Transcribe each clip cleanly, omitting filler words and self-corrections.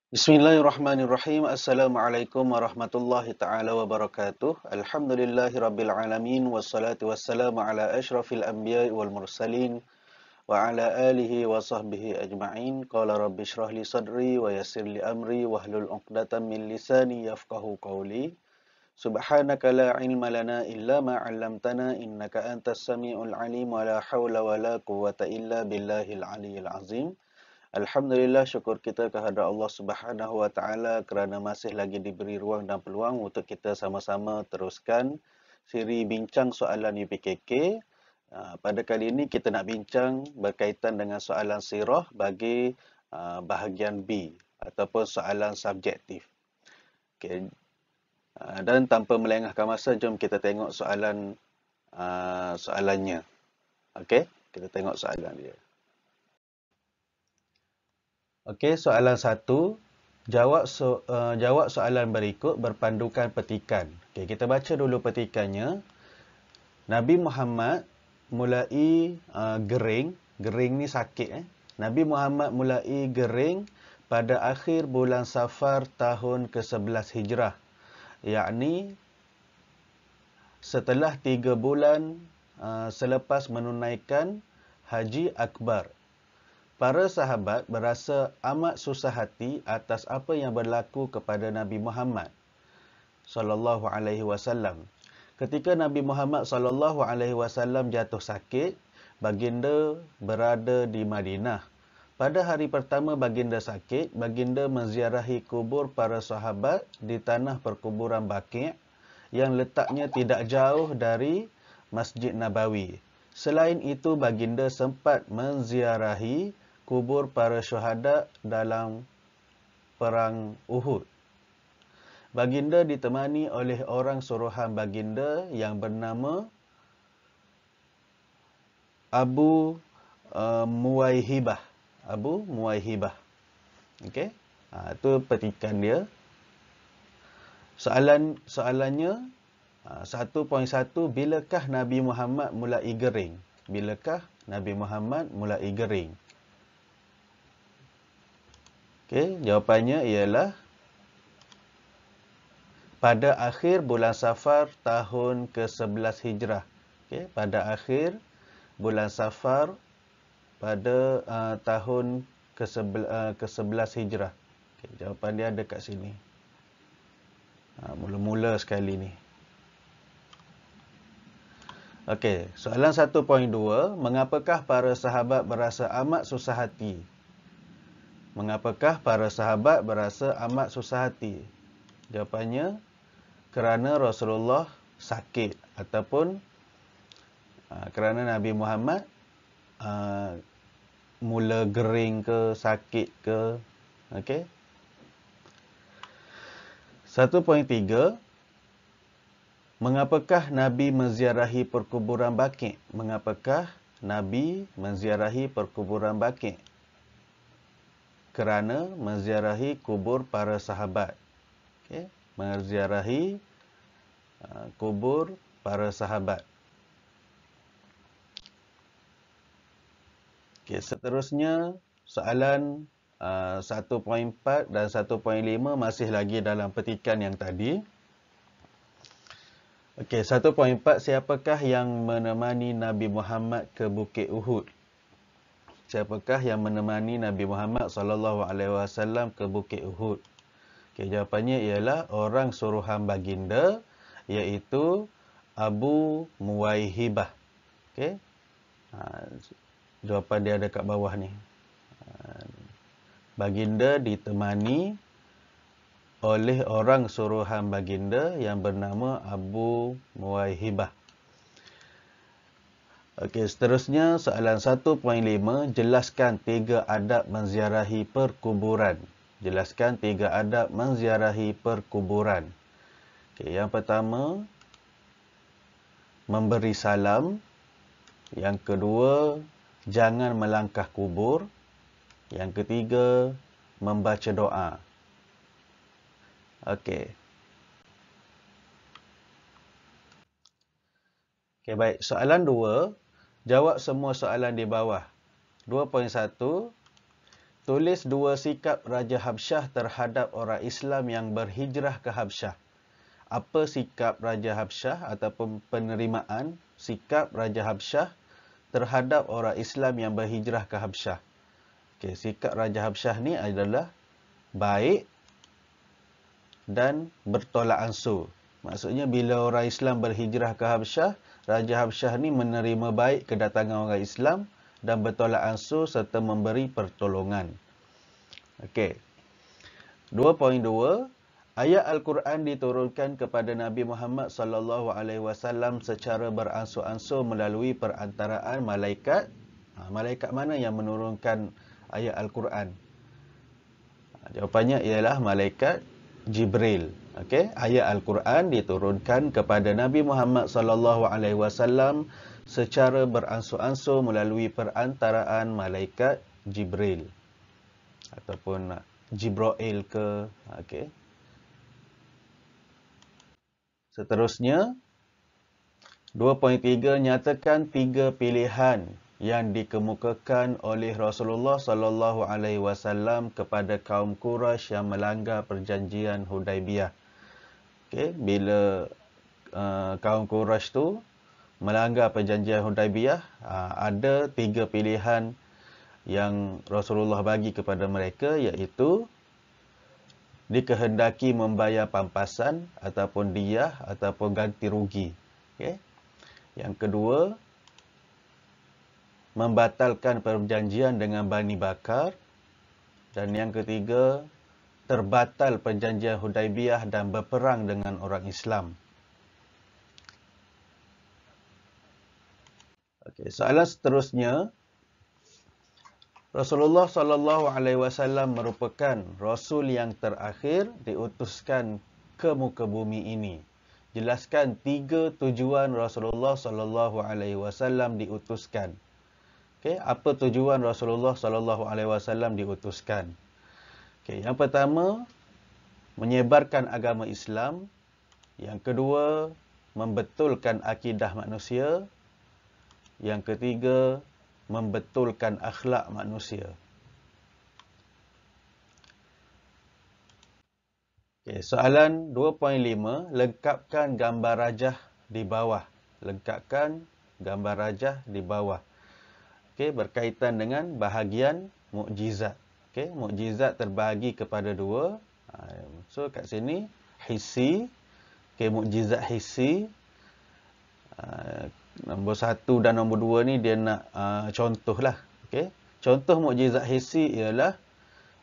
Bismillahirrahmanirrahim. Assalamualaikum warahmatullahi taala wabarakatuh. Alhamdulillahi rabbil alamin wassalatu wassalamu ala asyrafil anbiya'i wal mursalin wa ala alihi wa sahbihi ajma'in. Qala rabbi shrah li sadri wa yassir li amri wahlul 'uqdatam min lisani yafqahu qawli. Subhanaka la ilma lana illa ma 'allamtana innaka antas samiul alim wa la haula wa la quwwata illa billahil aliyyil azim. Alhamdulillah, syukur kita kehadrat Allah Subhanahu Wa Taala kerana masih lagi diberi ruang dan peluang untuk kita sama-sama teruskan siri bincang soalan UPKK. Pada kali ini kita nak bincang berkaitan dengan soalan sirah bagi bahagian B ataupun soalan subjektif. Okay. Dan tanpa melengahkan masa, jom kita tengok soalannya. Okey, kita tengok soalan dia. Okey, soalan 1. Jawab soalan berikut berpandukan petikan. Okey, kita baca dulu petikannya. Nabi Muhammad mulai gering. Gering ni sakit. Nabi Muhammad mulai gering pada akhir bulan Safar tahun ke-11 Hijrah. Yakni setelah 3 bulan selepas menunaikan Haji Akbar. Para sahabat berasa amat susah hati atas apa yang berlaku kepada Nabi Muhammad sallallahu alaihi wasallam. Ketika Nabi Muhammad sallallahu alaihi wasallam jatuh sakit, baginda berada di Madinah. Pada hari pertama baginda sakit, baginda menziarahi kubur para sahabat di tanah perkuburan Baqi' yang letaknya tidak jauh dari Masjid Nabawi. Selain itu, baginda sempat menziarahi kubur para syuhada dalam perang Uhud. Baginda ditemani oleh orang suruhan baginda yang bernama Abu Muwaihibah. Abu Muwaihibah. Okey. Itu petikan dia. Soalannya 1.1, bilakah Nabi Muhammad mulai gering? Bilakah Nabi Muhammad mulai gering? Okey, jawapannya ialah pada akhir bulan Safar tahun ke-11 Hijrah. Okey, pada akhir bulan Safar pada tahun ke-11 Hijrah. Okey, jawapan dia ada kat sini. Mula-mula sekali ni. Okey, soalan 1.2, mengapakah para sahabat berasa amat susah hati? Mengapakah para sahabat berasa amat susah hati? Jawapannya, kerana Rasulullah sakit ataupun kerana Nabi Muhammad mula gering ke, sakit ke. Okey. 1.3, mengapakah Nabi menziarahi perkuburan Baqi'? Mengapakah Nabi menziarahi perkuburan Baqi'? Kerana menziarahi kubur para sahabat. Okey, menziarahi kubur para sahabat. Okey, seterusnya soalan 1.4 dan 1.5 masih lagi dalam petikan yang tadi. Okey, 1.4, siapakah yang menemani Nabi Muhammad ke Bukit Uhud? Siapakah yang menemani Nabi Muhammad sallallahu alaihi wasallam ke Bukit Uhud? Okey, jawapannya ialah orang suruhan baginda, iaitu Abu Muwaihibah. Okey. Jawapan dia ada kat bawah ni. Baginda ditemani oleh orang suruhan baginda yang bernama Abu Muwaihibah. Okey, seterusnya soalan 1.5, jelaskan 3 adab menziarahi perkuburan. Jelaskan 3 adab menziarahi perkuburan. Okey, yang pertama, memberi salam. Yang kedua, jangan melangkah kubur. Yang ketiga, membaca doa. Okey. Okey, baik. Soalan 2, jawab semua soalan di bawah. 2.1, Tulis dua sikap Raja Habsyah terhadap orang Islam yang berhijrah ke Habsyah. Apa sikap Raja Habsyah ataupun penerimaan sikap Raja Habsyah terhadap orang Islam yang berhijrah ke Habsyah? Okey, sikap Raja Habsyah ni adalah baik dan bertolak ansur. Maksudnya bila orang Islam berhijrah ke Habsyah, Raja Habsyah ni menerima baik kedatangan orang Islam dan bertolak ansur serta memberi pertolongan. Okey. 2.2, ayat Al-Quran diturunkan kepada Nabi Muhammad sallallahu alaihi wasallam secara beransur-ansur melalui perantaraan malaikat. Malaikat mana yang menurunkan ayat Al-Quran? Jawapannya ialah malaikat Jibril. Okey, ayat Al-Quran diturunkan kepada Nabi Muhammad sallallahu alaihi wasallam secara beransur-ansur melalui perantaraan malaikat Jibril ataupun Jibril ke. Okey. Seterusnya 2.3, nyatakan tiga pilihan yang dikemukakan oleh Rasulullah sallallahu alaihi wasallam kepada kaum Quraisy yang melanggar perjanjian Hudaibiyah. Okey, bila kaum Quraisy tu melanggar perjanjian Hudaibiyah, ada tiga pilihan yang Rasulullah bagi kepada mereka, iaitu dikehendaki membayar pampasan ataupun diyah ataupun ganti rugi. Okey. Yang kedua, membatalkan perjanjian dengan Bani Bakar. Dan yang ketiga, terbatal perjanjian Hudaibiyah dan berperang dengan orang Islam. Okey, soalan seterusnya, Rasulullah sallallahu alaihi wasallam merupakan rasul yang terakhir diutuskan ke muka bumi ini. Jelaskan tiga tujuan Rasulullah sallallahu alaihi wasallam diutuskan. Okey, apa tujuan Rasulullah sallallahu alaihi wasallam diutuskan? Okey, yang pertama, menyebarkan agama Islam. Yang kedua, membetulkan akidah manusia. Yang ketiga, membetulkan akhlak manusia. Okay, soalan 2.5, lengkapkan gambar rajah di bawah. Lengkapkan gambar rajah di bawah. Okay, berkaitan dengan bahagian mukjizat. Okay, mukjizat terbahagi kepada dua. So kat sini hissi. Okay, mukjizat hissi. Nombor 1 dan nombor 2 ni dia nak contoh lah. Okay. Contoh mukjizat hissi ialah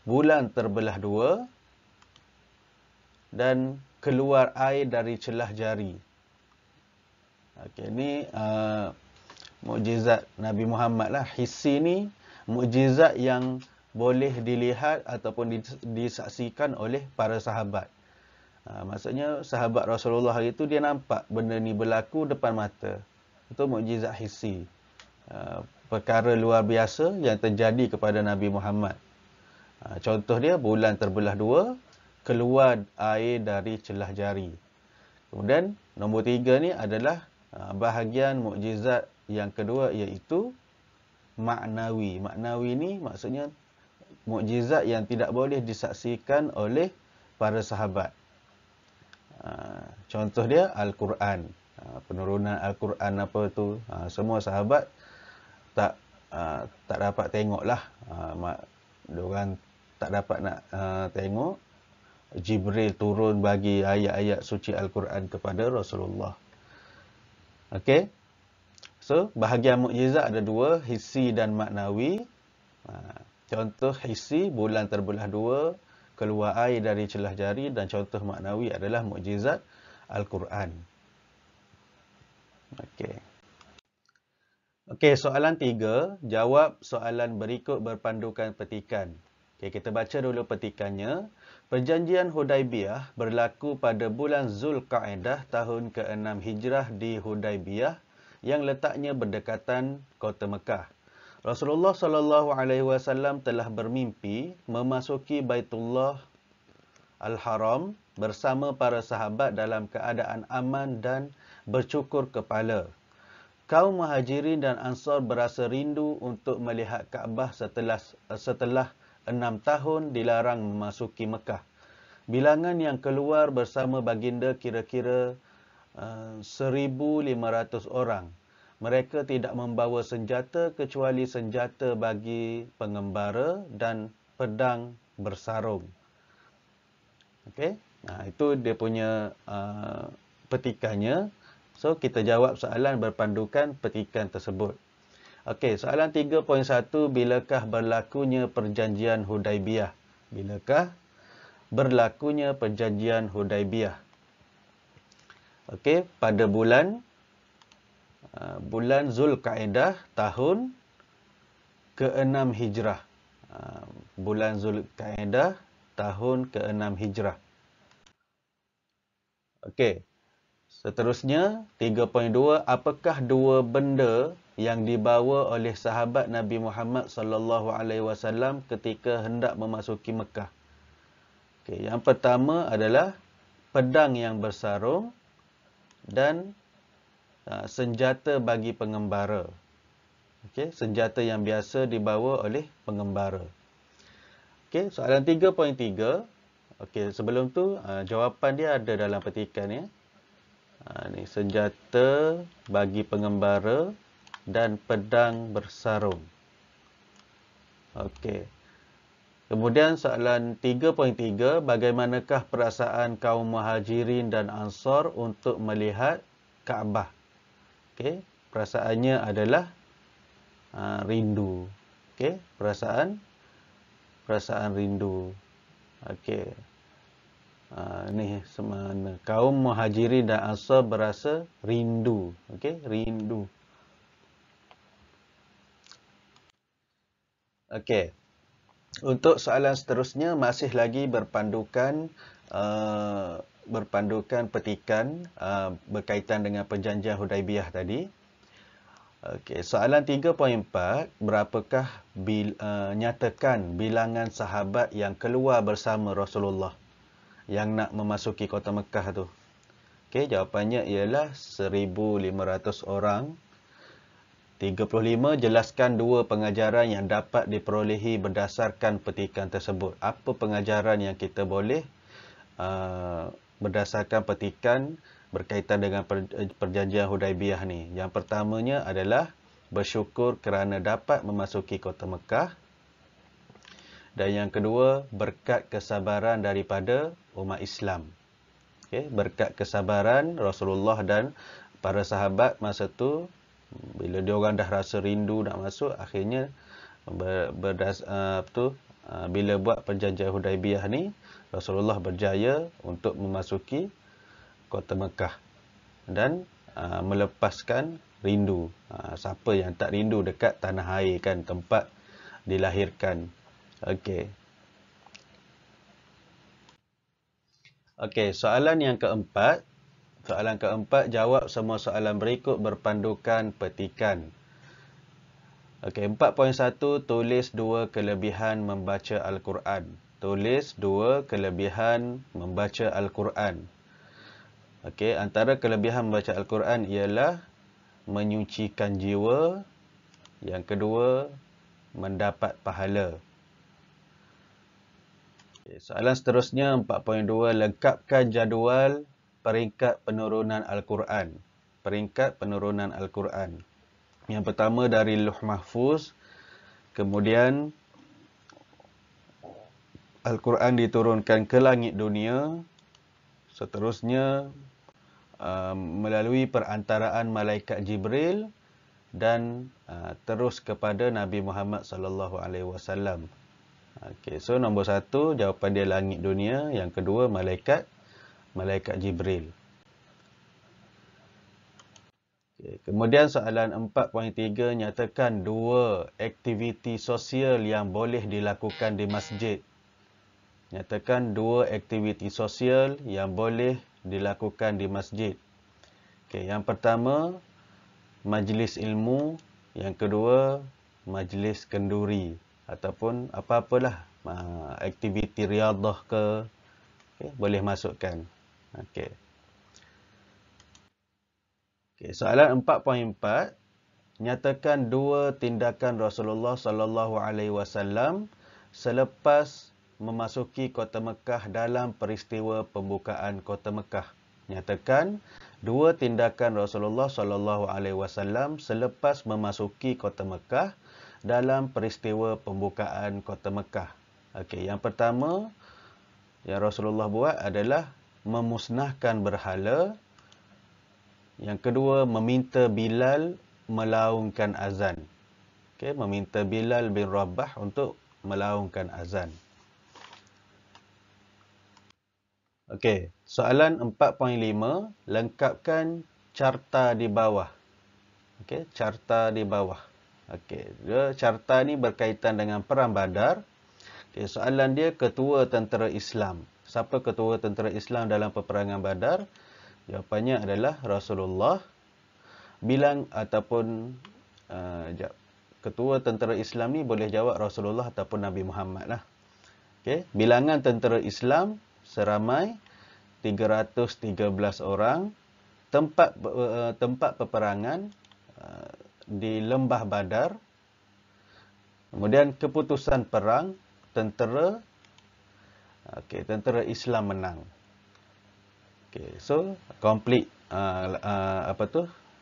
bulan terbelah dua dan keluar air dari celah jari. Okay, ni mukjizat Nabi Muhammad lah. Hissi ni mukjizat yang boleh dilihat ataupun disaksikan oleh para sahabat. Maksudnya sahabat Rasulullah itu dia nampak benda ni berlaku depan mata. Itu mukjizat hissi. Perkara luar biasa yang terjadi kepada Nabi Muhammad. Contoh dia, bulan terbelah dua, keluar air dari celah jari. Kemudian nombor 3 ni adalah bahagian mukjizat yang kedua, iaitu maknawi. Maknawi ni maksudnya mukjizat yang tidak boleh disaksikan oleh para sahabat. Contoh dia Al-Quran. Penurunan Al-Quran apa tu, semua sahabat tak dapat tengok lah. Diorang tak dapat nak tengok Jibril turun bagi ayat-ayat suci Al-Quran kepada Rasulullah. Okey. So, bahagian mukjizat ada dua, hissi dan maknawi. Contoh hissi, bulan terbelah dua, keluar air dari celah jari, dan contoh maknawi adalah mukjizat Al-Quran. Okey. Okey, soalan 3. Jawab soalan berikut berpandukan petikan. Okey, kita baca dulu petikannya. Perjanjian Hudaibiyah berlaku pada bulan Zulqa'dah tahun ke-6 Hijrah di Hudaibiyah yang letaknya berdekatan kota Mekah. Rasulullah sallallahu alaihi wasallam telah bermimpi memasuki Baitullah Al-Haram bersama para sahabat dalam keadaan aman dan bercukur kepala. Kaum Muhajirin dan Ansar berasa rindu untuk melihat Kaabah setelah 6 tahun dilarang memasuki Mekah. Bilangan yang keluar bersama baginda kira-kira 1,500 orang. Mereka tidak membawa senjata kecuali senjata bagi pengembara dan pedang bersarung. Okey. Itu dia punya petikannya. So, kita jawab soalan berpandukan petikan tersebut. Okey, soalan 3.1, bilakah berlakunya perjanjian Hudaibiyah? Bilakah berlakunya perjanjian Hudaibiyah? Okey, pada bulan Zulkaidah tahun ke-6 Hijrah. Bulan Zulkaidah tahun ke-6 Hijrah. Okey. Seterusnya 3.2, apakah dua benda yang dibawa oleh sahabat Nabi Muhammad sallallahu alaihi wasallam ketika hendak memasuki Mekah? Okey, yang pertama adalah pedang yang bersarung dan senjata bagi pengembara. Okey, senjata yang biasa dibawa oleh pengembara. Okey, soalan 3.3. Okey, sebelum tu jawapan dia ada dalam petikan ya. Ni senjata bagi pengembara dan pedang bersarung. Okey. Kemudian soalan 3.3, bagaimanakah perasaan kaum Muhajirin dan Ansar untuk melihat Kaabah? Okey, perasaannya adalah rindu. Okey, perasaan rindu. Okey. Ni semana kaum Muhajirin dan Ansar berasa rindu. Okey, rindu. Okey. Untuk soalan seterusnya masih lagi berpandukan petikan berkaitan dengan perjanjian Hudaibiyah tadi. Okey, soalan 3.4, berapakah nyatakan bilangan sahabat yang keluar bersama Rasulullah yang nak memasuki kota Mekah tu? Okey, jawapannya ialah 1,500 orang. 35, jelaskan dua pengajaran yang dapat diperolehi berdasarkan petikan tersebut. Apa pengajaran yang kita boleh berdasarkan petikan berkaitan dengan perjanjian Hudaibiyah ni? Yang pertamanya adalah bersyukur kerana dapat memasuki kota Mekah. Dan yang kedua, berkat kesabaran daripada umat Islam. Okay, berkat kesabaran Rasulullah dan para sahabat masa tu, bila diorang dah rasa rindu nak masuk, akhirnya bila buat perjanjian Hudaibiyah ni, Rasulullah berjaya untuk memasuki kota Mekah dan melepaskan rindu. Siapa yang tak rindu dekat tanah air kan, tempat dilahirkan. Okey. Okey, soalan yang keempat. Soalan keempat, jawab semua soalan berikut berpandukan petikan. Okey, 4.1, tulis dua kelebihan membaca Al-Quran. Tulis dua kelebihan membaca Al-Quran. Okey, antara kelebihan membaca Al-Quran ialah menyucikan jiwa. Yang kedua, mendapat pahala. Okay, soalan seterusnya 4.2, lengkapkan jadual peringkat penurunan Al-Quran. Peringkat penurunan Al-Quran. Yang pertama dari Lauh Mahfuz. Kemudian Al-Quran diturunkan ke langit dunia. Seterusnya melalui perantaraan malaikat Jibril dan terus kepada Nabi Muhammad sallallahu alaihi wasallam. Okey, so nombor 1 jawapan dia langit dunia, yang kedua malaikat Jibril. Okay. Kemudian soalan 4.3, nyatakan dua aktiviti sosial yang boleh dilakukan di masjid. Nyatakan dua aktiviti sosial yang boleh dilakukan di masjid. Okay. Yang pertama, majlis ilmu. Yang kedua, majlis kenduri. Ataupun apa-apalah aktiviti riadah ke, okay, boleh masukkan. Okay. Okay, soalan 4.4, nyatakan dua tindakan Rasulullah sallallahu alaihi wasallam selepas memasuki kota Mekah dalam peristiwa pembukaan kota Mekah. Nyatakan dua tindakan Rasulullah SAW selepas memasuki kota Mekah dalam peristiwa pembukaan kota Mekah. Okey, yang pertama yang Rasulullah buat adalah memusnahkan berhala. Yang kedua, meminta Bilal melaungkan azan. Okey, meminta Bilal bin Rabah untuk melaungkan azan. Okey, soalan 4.5, lengkapkan carta di bawah. Okey, carta di bawah. Okey, carta ni berkaitan dengan perang Badar. Okey, soalan dia, ketua tentera Islam. Siapa ketua tentera Islam dalam peperangan Badar? Jawapannya adalah Rasulullah. Bilang ataupun ketua tentera Islam ni boleh jawab Rasulullah ataupun Nabi Muhammad lah. Okey, bilangan tentera Islam seramai 313 orang. Tempat peperangan di Lembah Badar. Kemudian keputusan perang, tentera Islam menang. Okey, so complete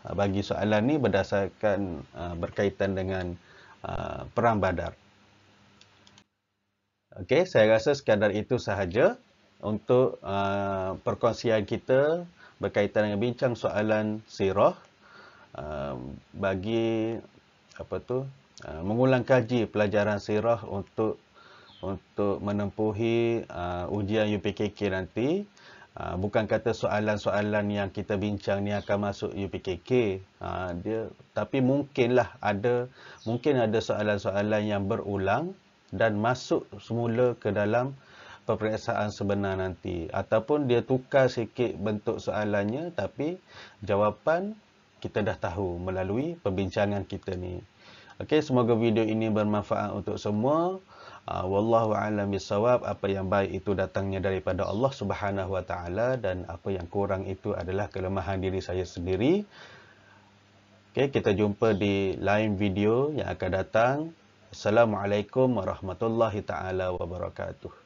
bagi soalan ni berdasarkan berkaitan dengan perang Badar. Okey, saya rasa sekadar itu sahaja untuk perkongsian kita berkaitan dengan bincang soalan sirah, bagi mengulang kaji pelajaran sirah untuk menempuhi ujian UPKK nanti. Bukan kata soalan-soalan yang kita bincang ni akan masuk UPKK, tapi mungkin ada soalan-soalan yang berulang dan masuk semula ke dalam peperiksaan sebenar nanti, ataupun dia tukar sikit bentuk soalannya tapi jawapan kita dah tahu melalui perbincangan kita ni. Okey, semoga video ini bermanfaat untuk semua. Wallahu a'lam bissawab. Apa yang baik itu datangnya daripada Allah Subhanahu wa taala, dan apa yang kurang itu adalah kelemahan diri saya sendiri. Okey, kita jumpa di lain video yang akan datang. Assalamualaikum warahmatullahi taala wabarakatuh.